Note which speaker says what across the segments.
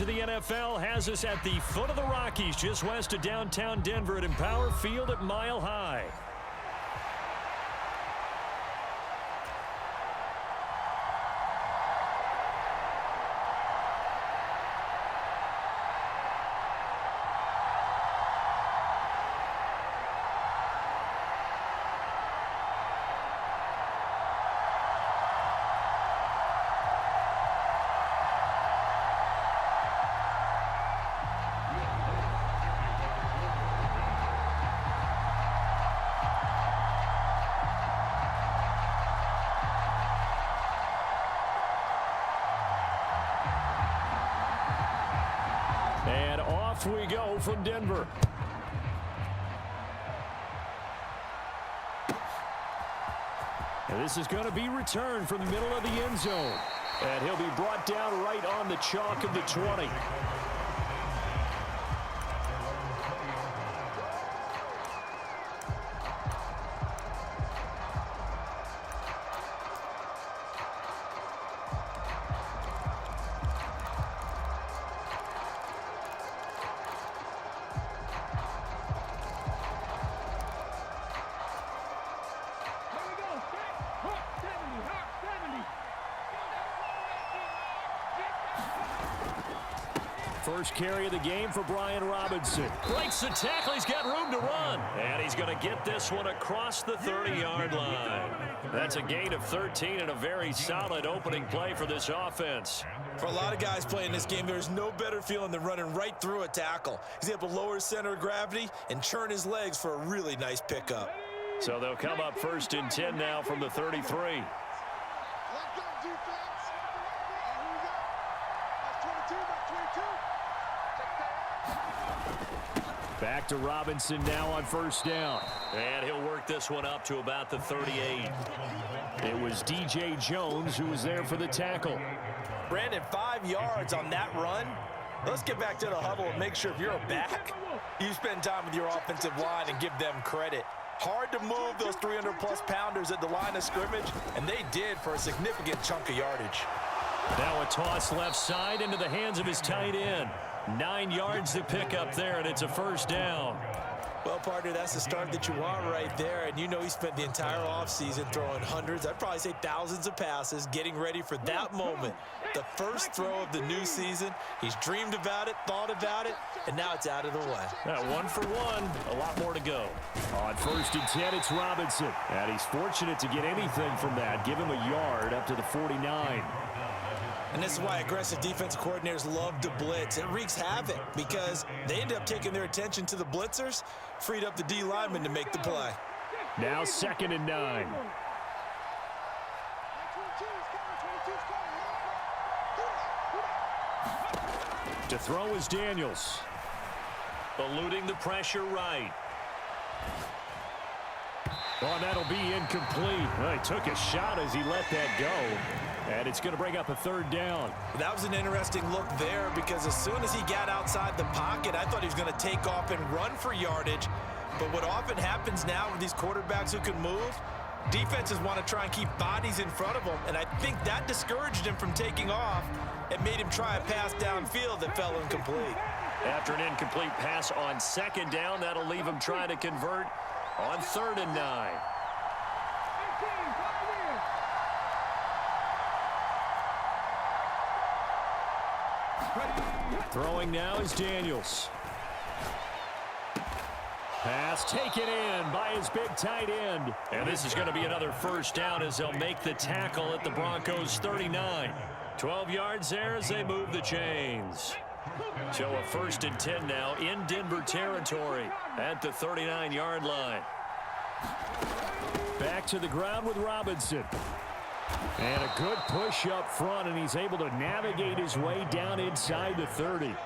Speaker 1: coverage of the NFL has us at the foot of the Rockies, just west of downtown Denver at Empower Field at Mile High. And off we go from Denver. And this is going to be returned from the middle of the end zone. And he'll be brought down right on the chalk of the 20. First carry of the game for Brian Robinson. Breaks the tackle. He's got room to run. And he's going to get this one across the 30-yard line. That's a gain of 13 and a very solid opening play for this offense.
Speaker 2: For a lot of guys playing this game, there's no better feeling than running right through a tackle. He's able to lower his center of gravity and churn his legs for a really nice pickup.
Speaker 1: So they'll come up 1st and 10 now from the 33. Back to Robinson now on 1st down. And he'll work this one up to about the 38. It was DJ Jones who was there for the tackle.
Speaker 2: Brandon, 5 yards on that run. Let's get back to the huddle and make sure if you're a back, you spend time with your offensive line and give them credit. Hard to move those 300-plus pounders at the line of scrimmage, and they did for a significant chunk of yardage.
Speaker 1: Now a toss left side into the hands of his tight end. 9 yards to pick up there, and it's a 1st down.
Speaker 2: Well, partner, that's the start that you want right there. And you know he spent the entire offseason throwing hundreds, I'd probably say thousands of passes, getting ready for that moment. The first throw of the new season. He's dreamed about it, thought about it, and now it's out of the way.
Speaker 1: 1 for 1, a lot more to go. On 1st and 10, it's Robinson. And he's fortunate to get anything from that. Give him a yard up to the 49.
Speaker 2: And this is why aggressive defensive coordinators love to blitz. It wreaks havoc because they end up taking their attention to the blitzers, freed up the D lineman to make the play.
Speaker 1: Now 2nd and 9. To throw is Daniels. Eluding the pressure right. Oh, that'll be incomplete. Well, he took a shot as he let that go. And it's going to bring up a 3rd down.
Speaker 2: That was an interesting look there because as soon as he got outside the pocket, I thought he was going to take off and run for yardage. But what often happens now with these quarterbacks who can move, defenses want to try and keep bodies in front of them. And I think that discouraged him from taking off and made him try a pass downfield that fell incomplete.
Speaker 1: After an incomplete pass on 2nd down, that'll leave him trying to convert on 3rd and 9. Throwing now is Daniels. Pass taken in by his big tight end. And this is going to be another 1st down as they'll make the tackle at the Broncos 39. 12 yards there as they move the chains. So a 1st and 10 now in Denver territory at the 39-yard line. Back to the ground with Robinson. And a good push up front, and he's able to navigate his way down inside the 30.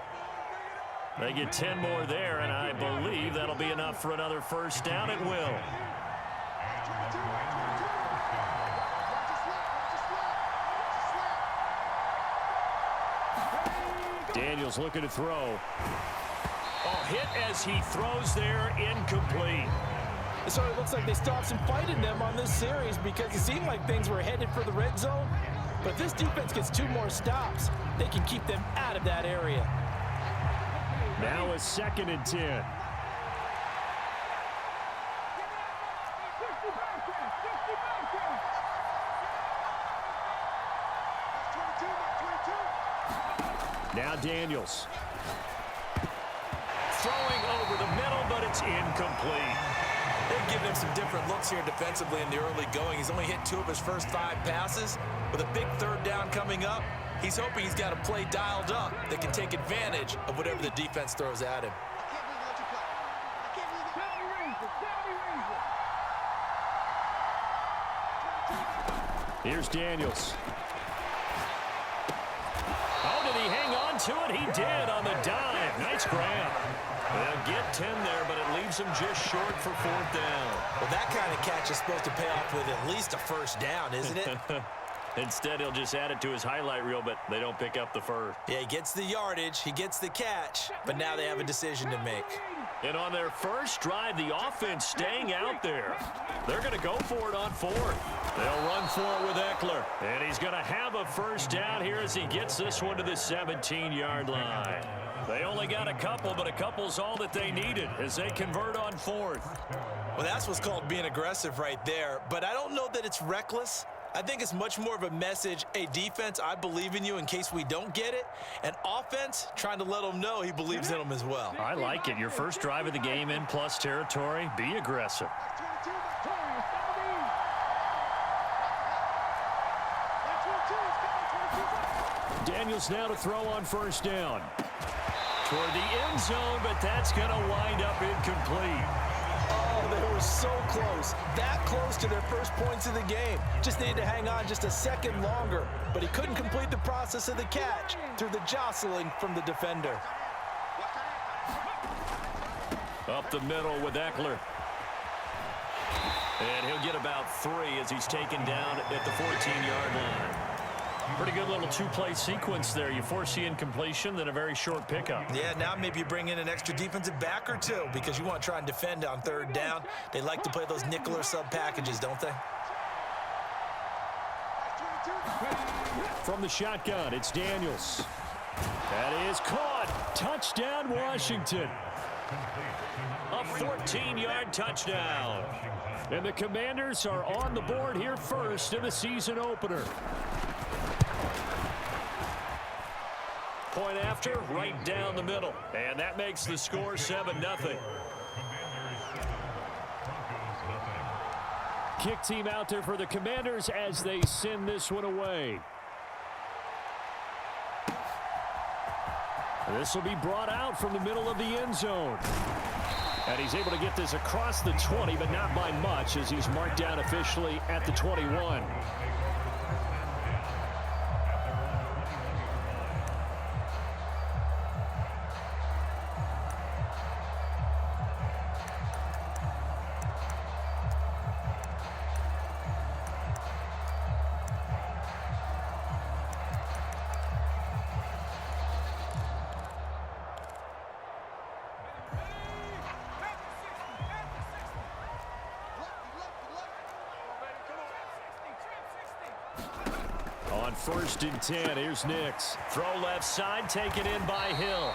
Speaker 1: They get 10 more there, and I believe that'll be enough for another 1st down. It will. Daniels looking to throw. Oh, hit as he throws there, incomplete.
Speaker 2: So it looks like they stopped some fight in them on this series because it seemed like things were headed for the red zone. But if this defense gets 2 more stops, they can keep them out of that area.
Speaker 1: Now a 2nd and 10. Now Daniels. Throwing over the middle, but it's incomplete.
Speaker 2: They've given him some different looks here defensively in the early going. He's only hit 2 of his first 5 passes. With a big 3rd down coming up, he's hoping he's got a play dialed up that can take advantage of whatever the defense throws at him.
Speaker 1: Here's Daniels. Oh, did he hang on to it? He did on the dive. Nice grab. They'll get 10 there, but it leaves him just short for 4th down.
Speaker 2: Well, that kind of catch is supposed to pay off with at least a 1st down, isn't it?
Speaker 1: Instead, he'll just add it to his highlight reel, but they don't pick up the first.
Speaker 2: Yeah, he gets the yardage, he gets the catch, but now they have a decision to make.
Speaker 1: And on their first drive, the offense staying out there. They're going to go for it on 4th. They'll run for it with Eckler. And he's going to have a 1st down here as he gets this one to the 17-yard line. They only got a couple, but a couple's all that they needed as they convert on 4th.
Speaker 2: Well, that's what's called being aggressive right there. But I don't know that it's reckless. I think it's much more of a message, hey, defense, I believe in you in case we don't get it. And offense, trying to let them know he believes in them as well.
Speaker 1: I like it. Your first drive of the game in plus territory, be aggressive. Daniels now to throw on 1st down. Toward the end zone, but that's going to wind up incomplete.
Speaker 2: Oh, they were so close. That close to their first points of the game. Just needed to hang on just a second longer. But he couldn't complete the process of the catch through the jostling from the defender.
Speaker 1: Up the middle with Eckler. And he'll get about 3 as he's taken down at the 14-yard line. Pretty good little 2-play sequence there. You force the incompletion, then a very short pickup.
Speaker 2: Yeah, now maybe you bring in an extra defensive back or 2 because you want to try and defend on 3rd down. They like to play those nickel or sub packages, don't they?
Speaker 1: From the shotgun, it's Daniels. That is caught. Touchdown, Washington. A 14-yard touchdown. And the Commanders are on the board here first in the season opener. Point after, right down the middle. And that makes the score 7-0. Kick team out there for the Commanders as they send this one away. This will be brought out from the middle of the end zone. And he's able to get this across the 20, but not by much as he's marked down officially at the 21. On 1st and 10, here's Nix. Throw left side, taken in by Hill.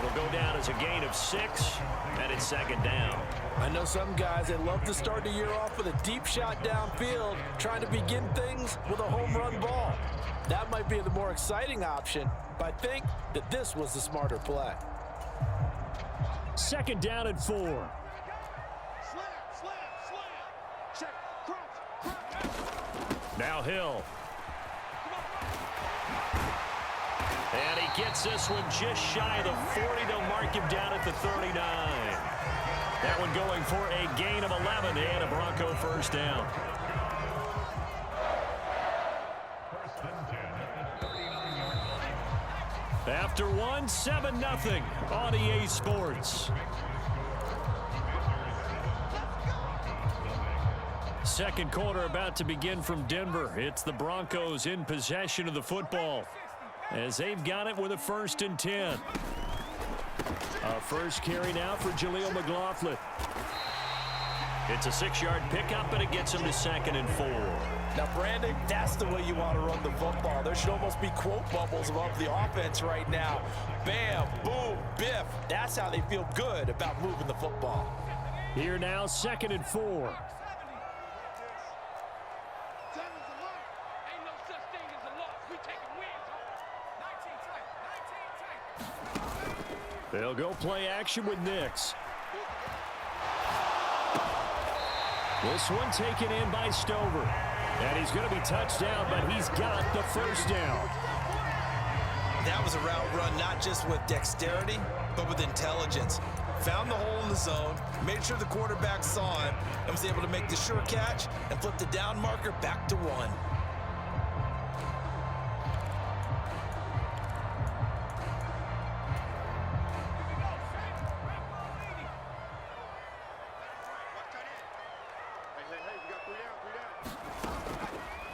Speaker 1: Will go down as a gain of 6, and it's 2nd down.
Speaker 2: I know some guys, they love to start the year off with a deep shot downfield, trying to begin things with a home run ball. That might be the more exciting option, but I think that this was the smarter play.
Speaker 1: 2nd down and 4. Now Hill. And he gets this one just shy of the 40. They'll mark him down at the 39. That one going for a gain of 11 and a Bronco 1st down. After 1, 7-0 on EA Sports. Second quarter about to begin from Denver. It's the Broncos in possession of the football as they've got it with a 1st and 10. A first carry now for Jaleel McLaughlin. It's a 6-yard pickup, and it gets him to 2nd and 4.
Speaker 2: Now, Brandon, that's the way you want to run the football. There should almost be quote bubbles above the offense right now. Bam, boom, biff. That's how they feel good about moving the football.
Speaker 1: Here now, 2nd and 4. They'll go play action with Nix. This one taken in by Stover. And he's going to be touched down, but he's got the first down.
Speaker 2: That was a route run not just with dexterity, but with intelligence. Found the hole in the zone, made sure the quarterback saw him, and was able to make the sure catch and flip the down marker back to 1.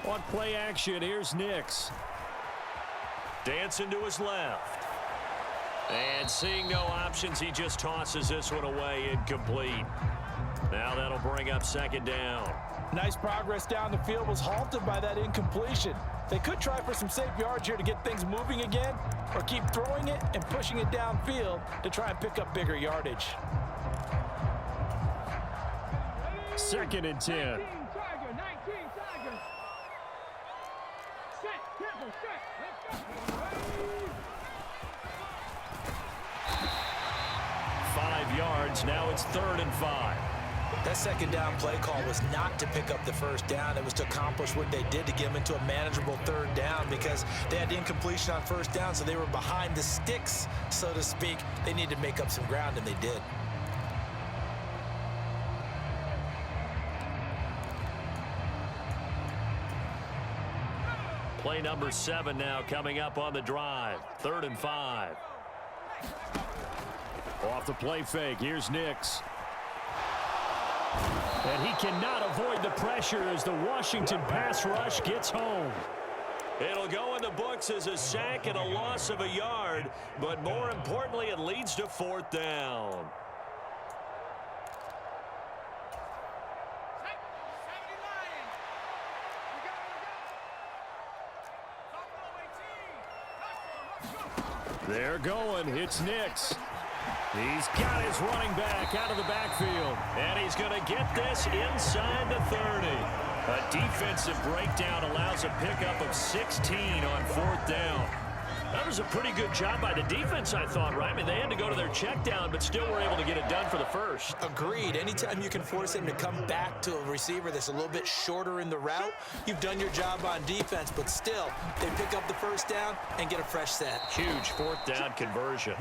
Speaker 1: On play action, here's Nix. Dancing to his left. And seeing no options, he just tosses this one away, incomplete. Now that'll bring up 2nd down.
Speaker 2: Nice progress down the field, was halted by that incompletion. They could try for some safe yards here to get things moving again, or keep throwing it and pushing it downfield to try and pick up bigger yardage.
Speaker 1: 2nd and 10. 5 yards. Now it's 3rd and 5.
Speaker 2: That 2nd down play call was not to pick up the first down. It was to accomplish what they did to get them into a manageable 3rd down because they had the incompletion on 1st down, so they were behind the sticks, so to speak. They needed to make up some ground, and they did.
Speaker 1: Play number 7 now coming up on the drive. 3rd and 5. Off the play fake. Here's Nix. And he cannot avoid the pressure as the Washington pass rush gets home. It'll go in the books as a sack and a loss of a yard, but more importantly, it leads to 4th down. They're going. It's Nix. He's got his running back out of the backfield. And he's going to get this inside the 30. A defensive breakdown allows a pickup of 16 on 4th down. That was a pretty good job by the defense, I thought, right? I mean, they had to go to their check down, but still were able to get it done for the first.
Speaker 2: Agreed. Anytime you can force him to come back to a receiver that's a little bit shorter in the route, you've done your job on defense, but still, they pick up the first down and get a fresh set.
Speaker 1: Huge 4th down conversion.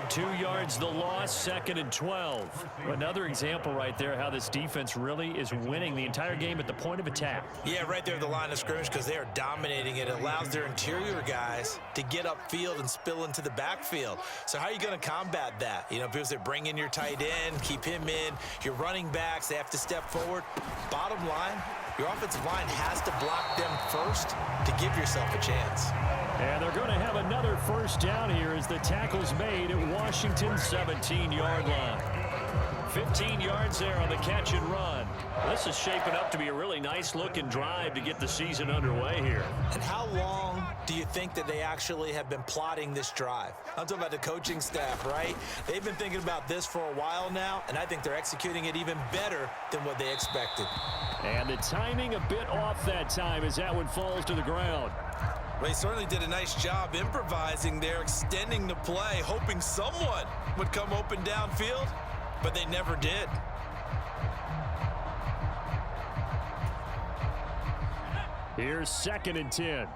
Speaker 1: 2 yards the loss, 2nd and 12. Another example right there how this defense really is winning the entire game at the point of attack.
Speaker 2: Yeah, right there at the line of scrimmage because they are dominating it. It allows their interior guys to get upfield and spill into the backfield. So how are you going to combat that? You know, because they bring in your tight end, keep him in, your running backs, they have to step forward. Bottom line, your offensive line has to block them first to give yourself a chance.
Speaker 1: And they're going to have another first down here as the tackle's made at Washington's 17-yard line. 15 yards there on the catch and run. This is shaping up to be a really nice-looking drive to get the season underway here.
Speaker 2: And how long do you think that they actually have been plotting this drive? I'm talking about the coaching staff, right? They've been thinking about this for a while now, and I think they're executing it even better than what they expected.
Speaker 1: And the timing a bit off that time as that one falls to the ground.
Speaker 2: Well, he certainly did a nice job improvising there, extending the play, hoping someone would come open downfield, but they never did.
Speaker 1: Here's 2nd and 10.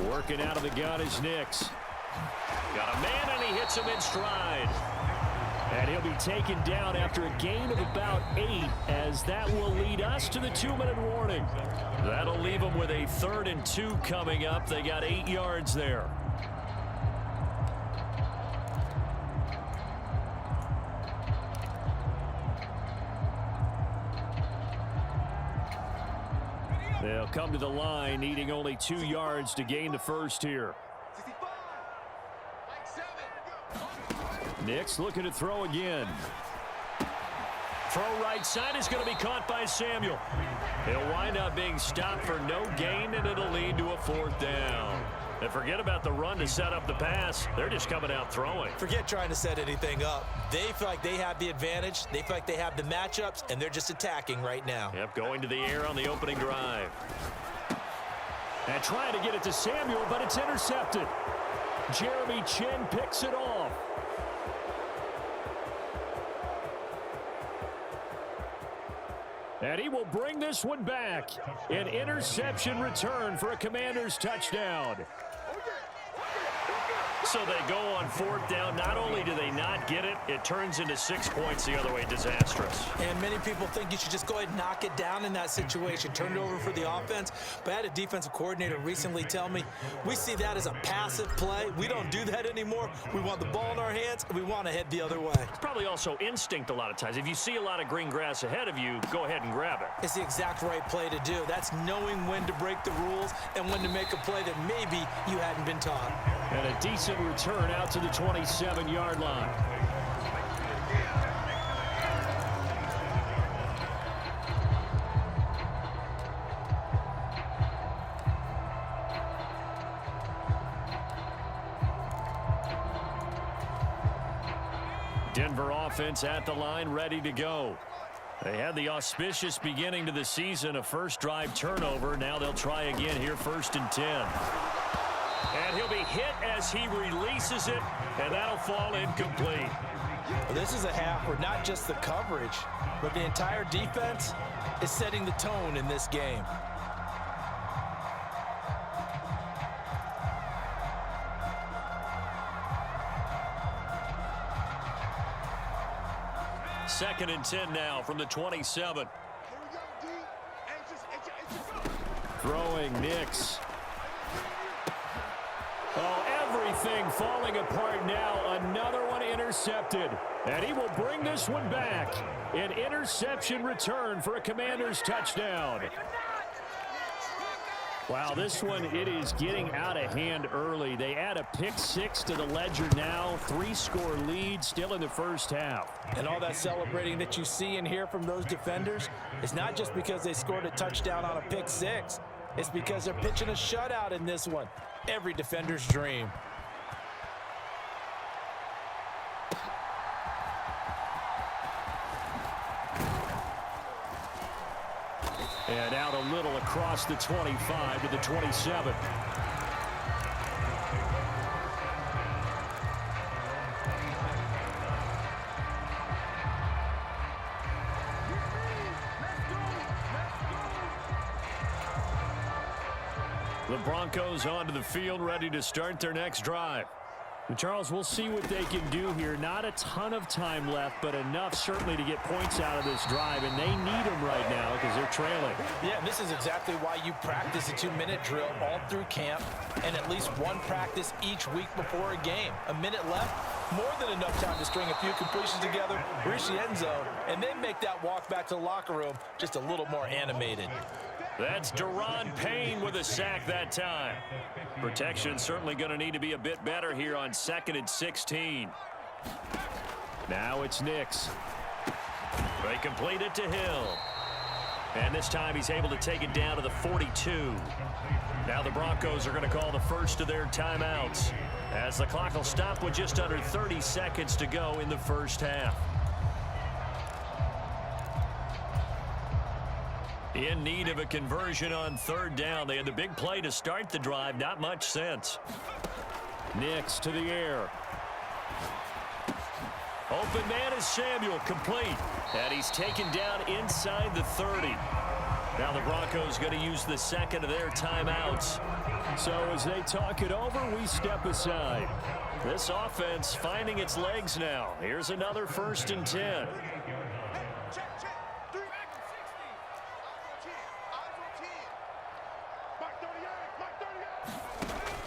Speaker 1: Working out of the gun is Nix. Got a man, and he hits him in stride. And he'll be taken down after a gain of about 8, as that will lead us to the 2-minute warning. That'll leave them with a 3rd and 2 coming up. They got 8 yards there. They'll come to the line, needing only 2 yards to gain the first here. Nick's looking to throw again. Throw right side is going to be caught by Samuel. He'll wind up being stopped for no gain, and it'll lead to a 4th down. And forget about the run to set up the pass. They're just coming out throwing.
Speaker 2: Forget trying to set anything up. They feel like they have the advantage. They feel like they have the matchups, and they're just attacking right now.
Speaker 1: Yep, going to the air on the opening drive. And trying to get it to Samuel, but it's intercepted. Jeremy Chin picks it off. And he will bring this one back. An interception return for a Commanders touchdown. So they go on 4th down. Not only do they not get it, it turns into 6 points the other way. Disastrous.
Speaker 2: And many people think you should just go ahead and knock it down in that situation. Turn it over for the offense. But I had a defensive coordinator recently tell me, we see that as a passive play. We don't do that anymore. We want the ball in our hands, and we want to head the other way.
Speaker 1: It's probably also instinct a lot of times. If you see a lot of green grass ahead of you, go ahead and grab it.
Speaker 2: It's the exact right play to do. That's knowing when to break the rules and when to make a play that maybe you hadn't been taught.
Speaker 1: And a decent return out to the 27-yard line. Denver offense at the line, ready to go. They had the auspicious beginning to the season, a first drive turnover. Now they'll try again here, 1st and 10. And he'll be hit as he releases it, and that'll fall incomplete.
Speaker 2: Well, this is a half where not just the coverage, but the entire defense is setting the tone in this game.
Speaker 1: Second and 10 now from the 27. Throwing Nix. Oh, everything falling apart now. Another one intercepted. And he will bring this one back. An interception return for a Commanders touchdown. Wow, this one, it is getting out of hand early. They add a pick-6 to the ledger now. 3-score lead still in the first half.
Speaker 2: And all that celebrating that you see and hear from those defenders is not just because they scored a touchdown on a pick-6. It's because they're pitching a shutout in this one. Every defender's dream.
Speaker 1: And out a little across the 25 to the 27. The Broncos onto the field, ready to start their next drive. And Charles, we'll see what they can do here. Not a ton of time left, but enough certainly to get points out of this drive, and they need them right now because they're trailing.
Speaker 2: Yeah, this is exactly why you practice a 2-minute drill all through camp and at least one practice each week before a game. A minute left, more than enough time to string a few completions together, reach the end zone, and then make that walk back to the locker room just a little more animated.
Speaker 1: That's Deron Payne with a sack that time. Protection certainly going to need to be a bit better here on 2nd and 16. Now it's Nix. They complete it to Hill. And this time he's able to take it down to the 42. Now the Broncos are going to call the first of their timeouts, as the clock will stop with just under 30 seconds to go in the first half. In need of a conversion on 3rd down. They had the big play to start the drive. Not much sense. Nix to the air. Open man is Samuel, complete. And he's taken down inside the 30. Now the Broncos going to use the second of their timeouts. So as they talk it over, we step aside. This offense finding its legs now. Here's another 1st and 10.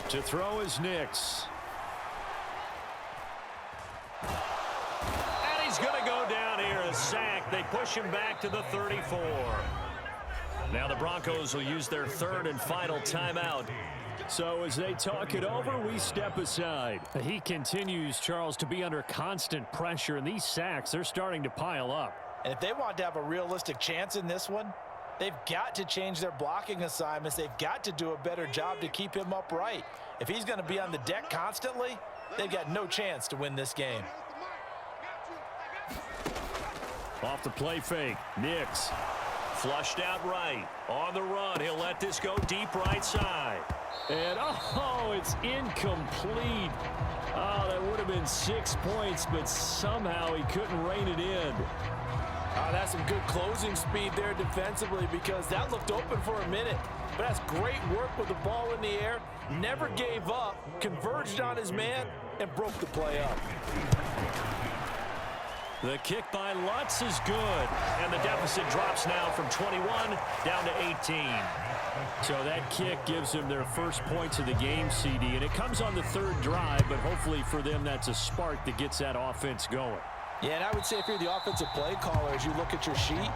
Speaker 1: To throw is Nix. And he's going to go down here, a sack. They push him back to the 34. Now the Broncos will use their 3rd and final timeout So as they talk it over, we step aside. He continues, Charles, to be under constant pressure, and these sacks, they're starting to pile up.
Speaker 2: And if they want to have a realistic chance in this one, they've got to change their blocking assignments. They've got to do a better job to keep him upright. If he's going to be on the deck constantly, they've got no chance to win this game.
Speaker 1: Off the play fake, Nix. Flushed out right. On the run, he'll let this go deep right side. And, oh, it's incomplete. Oh, that would have been 6 points, but somehow he couldn't rein it in.
Speaker 2: That's some good closing speed there defensively because that looked open for a minute. But that's great work with the ball in the air. Never gave up, converged on his man, and broke the play up.
Speaker 1: The kick by Lutz is good. And the deficit drops now from 21 down to 18. So that kick gives them their first points of the game, CD. And it comes on the third drive, but hopefully for them that's a spark that gets that offense going.
Speaker 2: Yeah, and I would say if you're the offensive play caller, as you look at your sheet,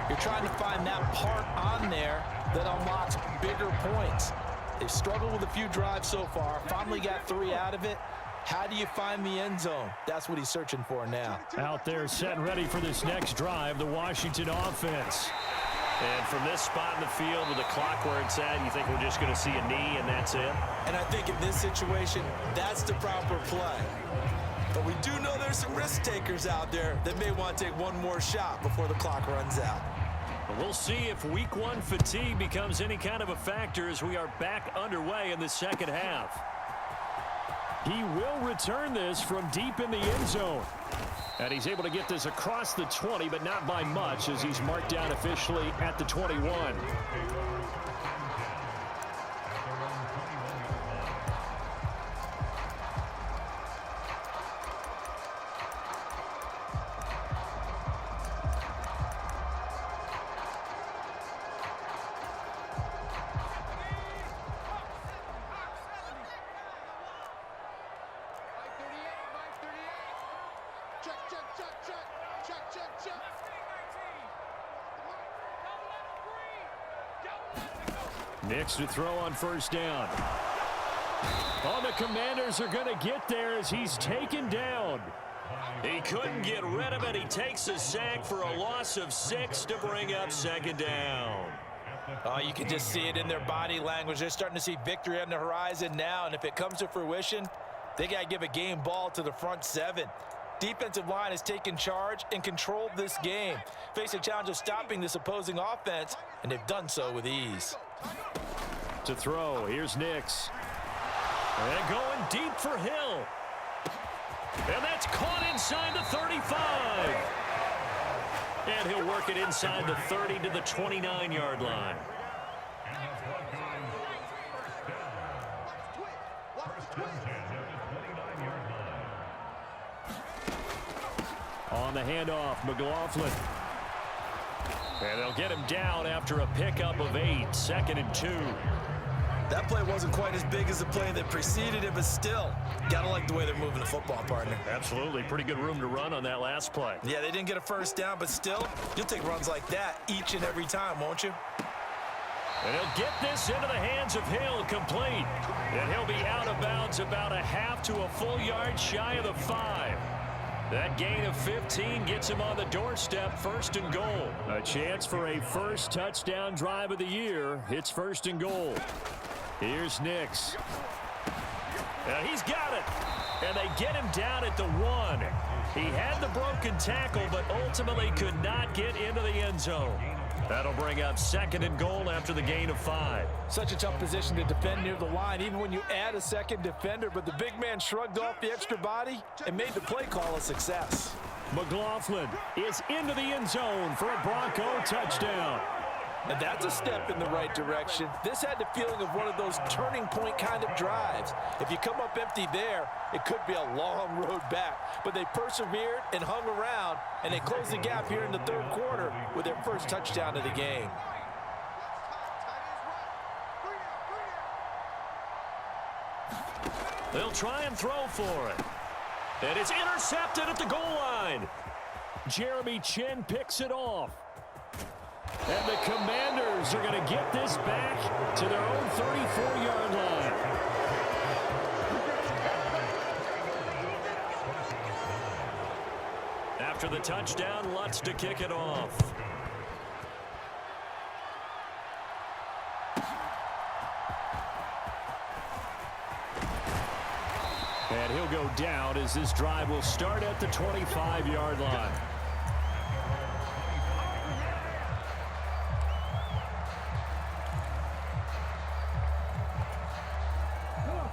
Speaker 2: you're trying to find that part on there that unlocks bigger points. They've struggled with a few drives so far, finally got 3 out of it. How do you find the end zone? That's what he's searching for now.
Speaker 1: Out there set and ready for this next drive, the Washington offense. And from this spot in the field with the clock where it's at, you think we're just going to see a knee and that's it?
Speaker 2: And I think in this situation, that's the proper play. But we do know there's some risk takers out there that may want to take one more shot before the clock runs out.
Speaker 1: We'll see if week 1 fatigue becomes any kind of a factor as we are back underway in the second half. He will return this from deep in the end zone. And he's able to get this across the 20, but not by much as he's marked down officially at the 21. Nix to throw on first down. Oh, the Commanders are going to get there as he's taken down. He couldn't get rid of it. He takes a sack for a loss of 6 to bring up second down.
Speaker 2: Oh, you can just see it in their body language. They're starting to see victory on the horizon now, and if it comes to fruition, they got to give a game ball to the front 7. Defensive line has taken charge and controlled this game. Face a challenge of stopping this opposing offense, and they've done so with ease.
Speaker 1: To throw, here's Nix. And going deep for Hill. And that's caught inside the 35. And he'll work it inside the 30 to the 29-yard line. On the handoff, McLaughlin. And they'll get him down after a pickup of 8, 2nd and 2.
Speaker 2: That play wasn't quite as big as the play that preceded it, but still, gotta like the way they're moving the football, partner.
Speaker 1: Absolutely. Pretty good room to run on that last play.
Speaker 2: Yeah, they didn't get a first down, but still, you'll take runs like that each and every time, won't you?
Speaker 1: And he'll get this into the hands of Hill, complete. And he'll be out of bounds about a half to a full yard shy of the 5. That gain of 15 gets him on the doorstep, 1st and goal. A chance for a first touchdown drive of the year. It's 1st and goal. Here's Nix. And he's got it. And they get him down at the 1. He had the broken tackle, but ultimately could not get into the end zone. That'll bring up 2nd and goal after the gain of 5.
Speaker 2: Such a tough position to defend near the line, even when you add a second defender, but the big man shrugged off the extra body and made the play call a success.
Speaker 1: McLaughlin is into the end zone for a Bronco touchdown.
Speaker 2: And that's a step in the right direction. This had the feeling of one of those turning point kind of drives. If you come up empty there, it could be a long road back. But they persevered and hung around, and they closed the gap here in the 3rd quarter with their first touchdown of the game.
Speaker 1: They'll try and throw for it. And it's intercepted at the goal line. Jeremy Chin picks it off. And the Commanders are going to get this back to their own 34-yard line. After the touchdown, Lutz to kick it off. And he'll go down as this drive will start at the 25-yard line.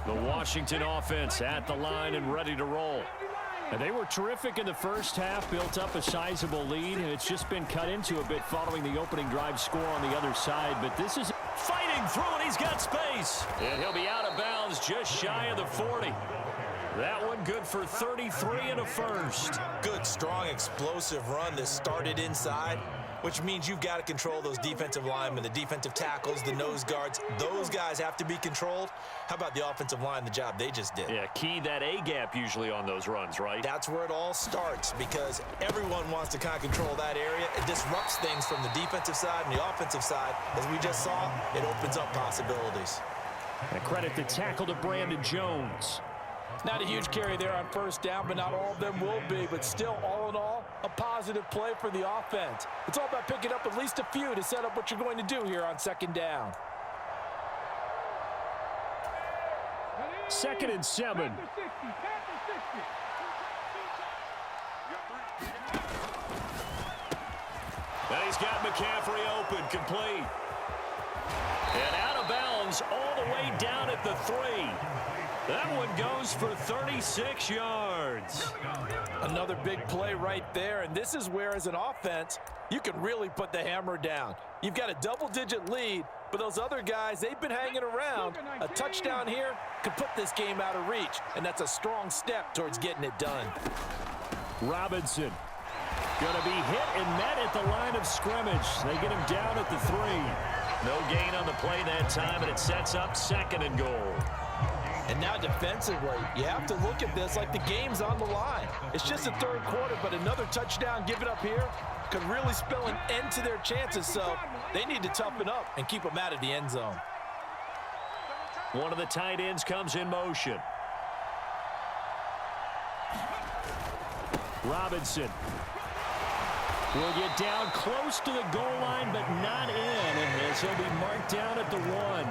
Speaker 1: The Washington offense at the line and ready to roll. And they were terrific in the first half, built up a sizable lead, and it's just been cut into a bit following the opening drive score on the other side. But this is fighting through, and he's got space. And he'll be out of bounds just shy of the 40. That one good for 33 and a first.
Speaker 2: Good, strong, explosive run that started inside, which means you've got to control those defensive linemen, the defensive tackles, the nose guards. Those guys have to be controlled. How about the offensive line, the job they just did?
Speaker 1: Yeah, key that A-gap usually on those runs, right?
Speaker 2: That's where it all starts because everyone wants to kind of control that area. It disrupts things from the defensive side and the offensive side. As we just saw, it opens up possibilities.
Speaker 1: And credit the tackle to Brandon Jones.
Speaker 3: Not a huge carry there on first down, but not all of them will be. But still, all in all, a positive play for the offense. It's all about picking up at least a few to set up what you're going to do here on second down.
Speaker 1: 2nd and 7. And he's got McCaffrey open, complete. And out of bounds all the way down at the 3. That one goes for 36 yards.
Speaker 3: Another big play right there, and this is where, as an offense, you can really put the hammer down. You've got a double-digit lead, but those other guys, they've been hanging around. A touchdown here could put this game out of reach, and that's a strong step towards getting it done.
Speaker 1: Robinson going to be hit and met at the line of scrimmage. They get him down at the 3. No gain on the play that time, and it sets up 2nd and goal.
Speaker 3: And now defensively, you have to look at this like the game's on the line. It's just the third quarter, but another touchdown given up here could really spell an end to their chances, so they need to toughen up and keep them out of the end zone.
Speaker 1: One of the tight ends comes in motion. Robinson will get down close to the goal line, but not in, and as he'll be marked down at the 1.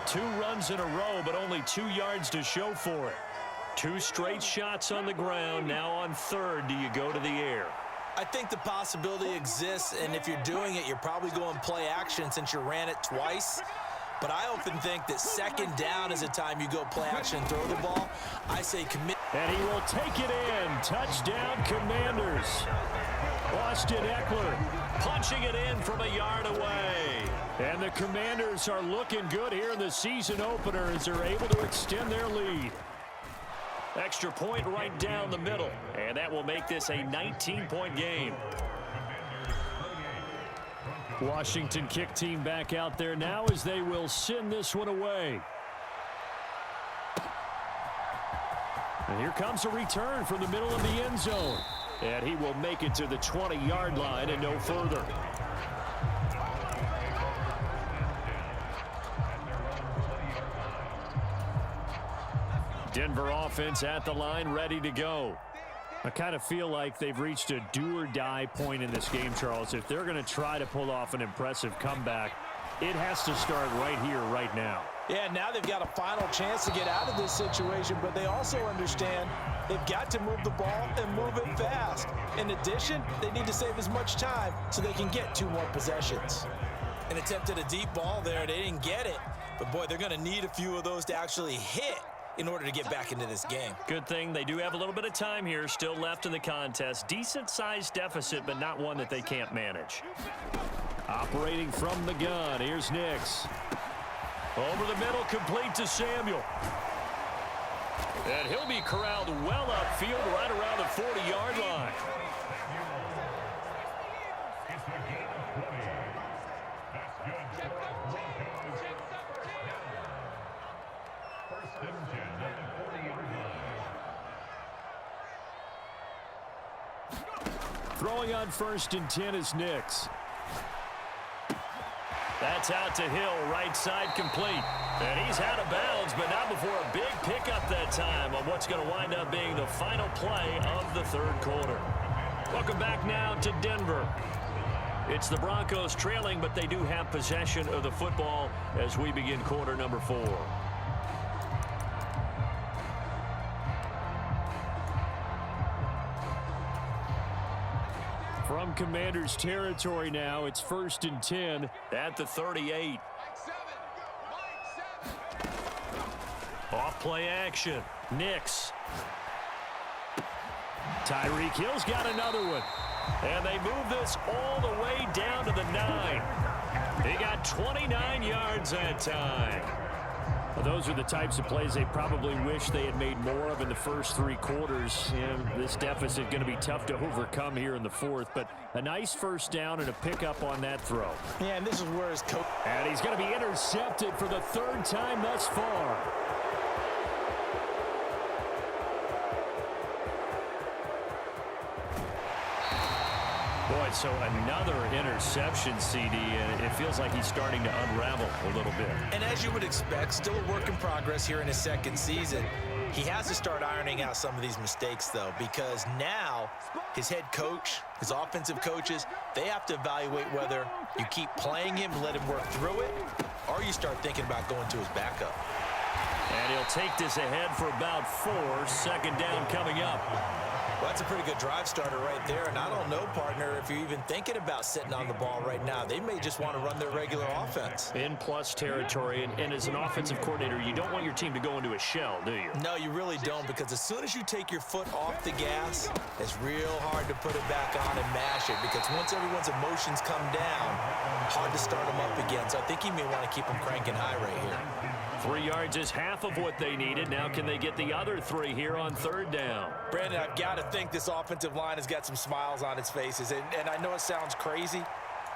Speaker 1: 2 runs in a row, but only 2 yards to show for it. 2 straight shots on the ground. Now on 3rd, do you go to the air?
Speaker 2: I think the possibility exists, and if you're doing it, you're probably going play action since you ran it twice. But I often think that 2nd down is a time you go play action and throw the ball. I say commit.
Speaker 1: And he will take it in. Touchdown, Commanders. Austin Eckler punching it in from a yard away. And the Commanders are looking good here in the season opener as they're able to extend their lead. Extra point right down the middle. And that will make this a 19-point game. Washington kick team back out there now as they will send this one away. And here comes a return from the middle of the end zone. And he will make it to the 20-yard line and no further. Denver offense at the line, ready to go. I kind of feel like they've reached a do-or-die point in this game, Charles. If they're going to try to pull off an impressive comeback, it has to start right here, right now.
Speaker 3: Yeah, now they've got a final chance to get out of this situation, but they also understand they've got to move the ball and move it fast. In addition, they need to save as much time so they can get 2 more possessions.
Speaker 2: An attempt at a deep ball there. They didn't get it. But, boy, they're going to need a few of those to actually hit in order to get back into this game.
Speaker 1: Good thing they do have a little bit of time here still left in the contest. Decent-sized deficit, but not one that they can't manage. Operating from the gun, here's Nix. Over the middle, complete to Samuel. And he'll be corralled well upfield right around the 40-yard line. Throwing on 1st and 10 is Nix. That's out to Hill, right side complete. And he's out of bounds, but not before a big pickup that time on what's going to wind up being the final play of the third quarter. Welcome back now to Denver. It's the Broncos trailing, but they do have possession of the football as we begin quarter number 4. From Commanders territory now, it's 1st and 10 at the 38. Off play action. Nix. Tyreek Hill's got another one. And they move this all the way down to the 9. He got 29 yards that time. Well, those are the types of plays they probably wish they had made more of in the first 3 quarters. And this deficit going to be tough to overcome here in the 4th. But a nice first down and a pickup on that throw.
Speaker 3: Yeah, and this is where his coach...
Speaker 1: And he's going to be intercepted for the 3rd time thus far. Boy, so another interception, CD, and it feels like he's starting to unravel a little bit.
Speaker 2: And as you would expect, still a work in progress here in his 2nd season. He has to start ironing out some of these mistakes, though, because now his head coach, his offensive coaches, they have to evaluate whether you keep playing him, let him work through it, or you start thinking about going to his backup.
Speaker 1: And he'll take this ahead for about 4. 2nd down coming up.
Speaker 2: Well, that's a pretty good drive starter right there, and I don't know, partner, if you're even thinking about sitting on the ball right now. They may just want to run their regular offense.
Speaker 1: In plus territory, and as an offensive coordinator, you don't want your team to go into a shell, do you?
Speaker 2: No, you really don't, because as soon as you take your foot off the gas, it's real hard to put it back on and mash it, because once everyone's emotions come down, hard to start them up again. So I think he may want to keep them cranking high right here.
Speaker 1: 3 yards is half of what they needed. Now can they get the other 3 here on 3rd down?
Speaker 3: Brandon, I've got to think this offensive line has got some smiles on its faces. And I know it sounds crazy,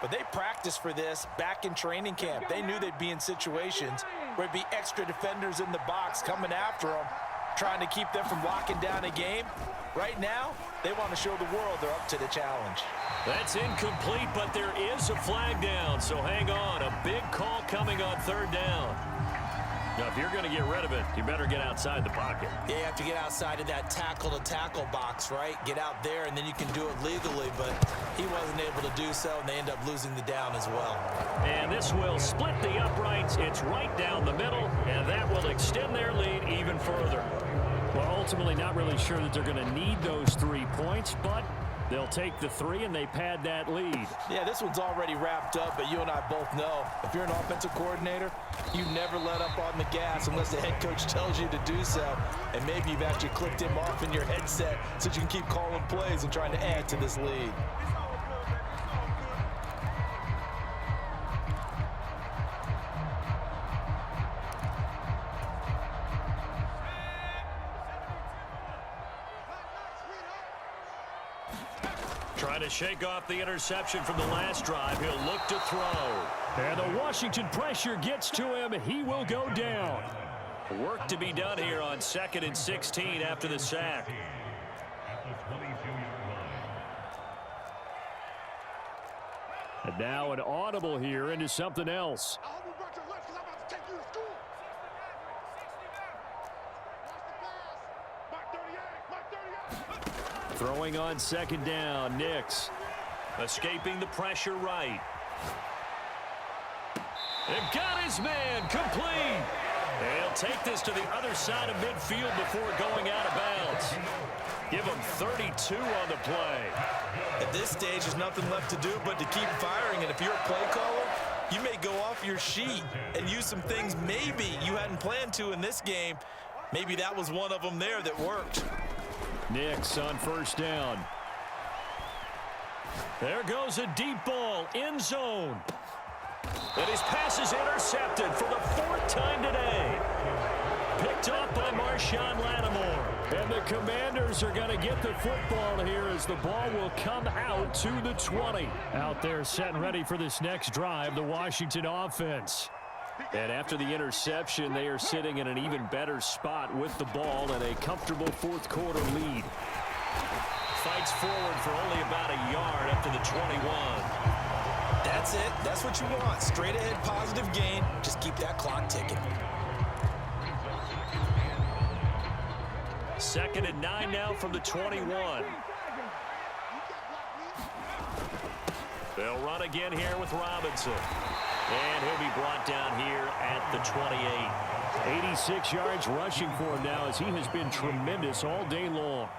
Speaker 3: but they practiced for this back in training camp. They knew they'd be in situations where it'd be extra defenders in the box coming after them, trying to keep them from locking down a game. Right now, they want to show the world they're up to the challenge.
Speaker 1: That's incomplete, but there is a flag down, so hang on. A big call coming on 3rd down. Now, if you're going to get rid of it, you better get outside the pocket.
Speaker 2: Yeah, you have to get outside of that tackle-to-tackle box, right? Get out there, and then you can do it legally, but he wasn't able to do so, and they end up losing the down as well.
Speaker 1: And this will split the uprights. It's right down the middle, and that will extend their lead even further. Well, ultimately, not really sure that they're going to need those 3 points, but they'll take the 3, and they pad that lead.
Speaker 3: Yeah, this one's already wrapped up, but you and I both know if you're an offensive coordinator, you never let up on the gas unless the head coach tells you to do so. And maybe you've actually clicked him off in your headset so you can keep calling plays and trying to add to this lead.
Speaker 1: Trying to shake off the interception from the last drive. He'll look to throw. And the Washington pressure gets to him. He will go down. Work to be done here on 2nd and 16 after the sack. And now an audible here into something else. Throwing on 2nd down, Nix. Escaping the pressure right. And got his man complete. They'll take this to the other side of midfield before going out of bounds. Give him 32 on the play.
Speaker 2: At this stage, there's nothing left to do but to keep firing. And if you're a play caller, you may go off your sheet and use some things maybe you hadn't planned to in this game. Maybe that was one of them there that worked.
Speaker 1: Nix on 1st down. There goes a deep ball, end zone. And his pass is intercepted for the 4th time today. Picked up by Marshawn Lattimore. And the Commanders are going to get the football here as the ball will come out to the 20. Out there set and ready for this next drive, the Washington offense. And after the interception, they are sitting in an even better spot with the ball and a comfortable 4th quarter lead. Fights forward for only about a yard up to the 21.
Speaker 2: That's it. That's what you want. Straight ahead positive gain. Just keep that clock ticking.
Speaker 1: 2nd and 9 now from the 21. They'll run again here with Robinson. And he'll be brought down here at the 28. 86 yards rushing for him now as he has been tremendous all day long.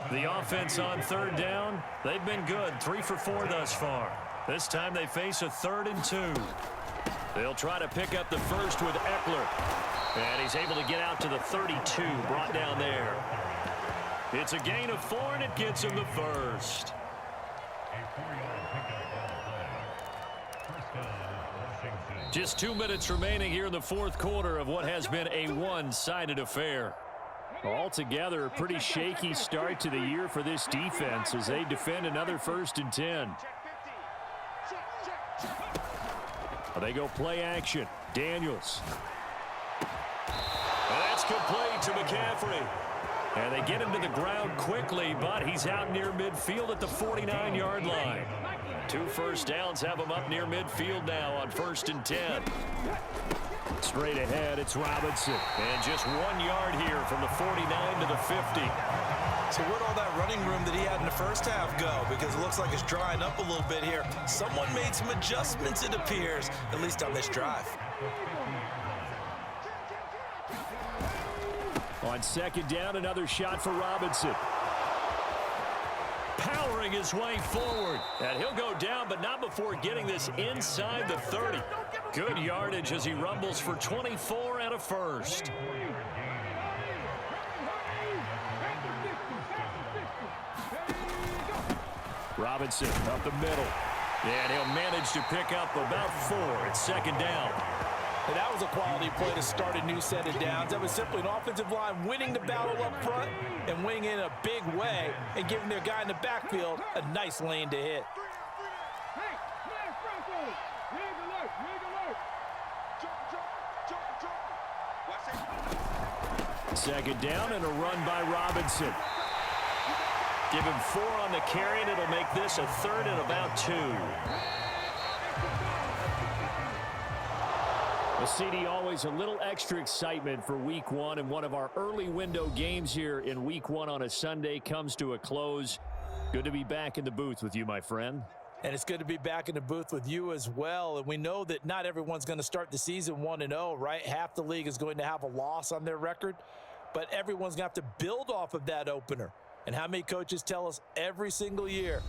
Speaker 1: The offense on 3rd down, they've been good. 3 for 4 thus far. This time they face a 3rd and 2. They'll try to pick up the first with Eckler. And he's able to get out to the 32, brought down there. It's a gain of 4, and it gets him the first. Just 2 minutes remaining here in the 4th quarter of what has been a one-sided affair. Altogether, a pretty shaky start to the year for this defense as they defend another 1st and 10. They go play action. Daniels. That's complete to McCaffrey. And they get him to the ground quickly, but he's out near midfield at the 49-yard line. 2 first downs have him up near midfield now on 1st and 10. Straight ahead, it's Robinson. And just 1 yard here from the 49 to the 50.
Speaker 2: So where'd all that running room that he had in the first half go? Because it looks like it's drying up a little bit here. Someone made some adjustments, it appears, at least on this drive.
Speaker 1: On 2nd down, another shot for Robinson. Powering his way forward. And he'll go down, but not before getting this inside the 30. Good yardage as he rumbles for 24 and a first. Robinson up the middle. And he'll manage to pick up about 4 at 2nd down.
Speaker 3: And that was a quality play to start a new set of downs. That was simply an offensive line winning the battle up front and winning in a big way and giving their guy in the backfield a nice lane to hit.
Speaker 1: 2nd down and a run by Robinson. Give him 4 on the carry, and it'll make this a 3rd and about 2. Well, CD, always a little extra excitement for Week 1, and one of our early window games here in Week 1 on a Sunday comes to a close. Good to be back in the booth with you, my friend.
Speaker 3: And it's good to be back in the booth with you as well. And we know that not everyone's going to start the season 1-0, right? Half the league is going to have a loss on their record, but everyone's going to have to build off of that opener. And how many coaches tell us every single year,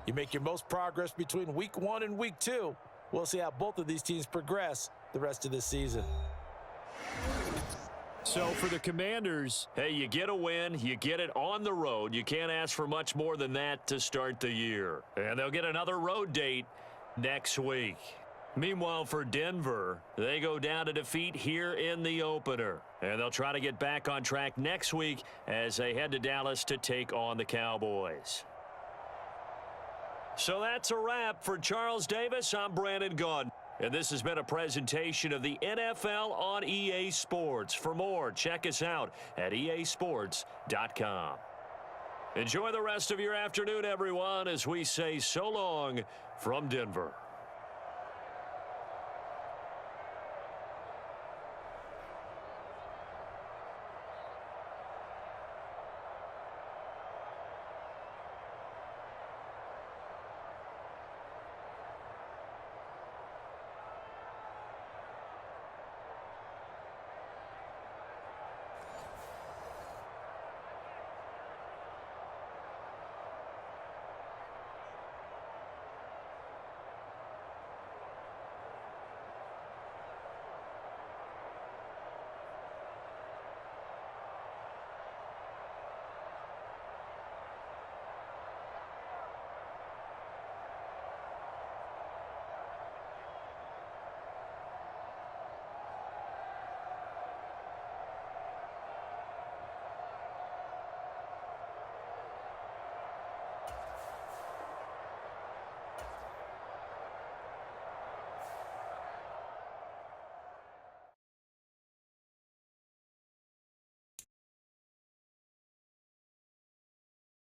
Speaker 3: you make your most progress between Week 1 and Week 2. We'll see how both of these teams progress the rest of this season.
Speaker 1: So for the Commanders, hey, you get a win, you get it on the road. You can't ask for much more than that to start the year. And they'll get another road date next week. Meanwhile, for Denver, they go down to defeat here in the opener. And they'll try to get back on track next week as they head to Dallas to take on the Cowboys. So that's a wrap. For Charles Davis, I'm Brandon Gunn. And this has been a presentation of the NFL on EA Sports. For more, check us out at easports.com. Enjoy the rest of your afternoon, everyone, as we say so long from Denver.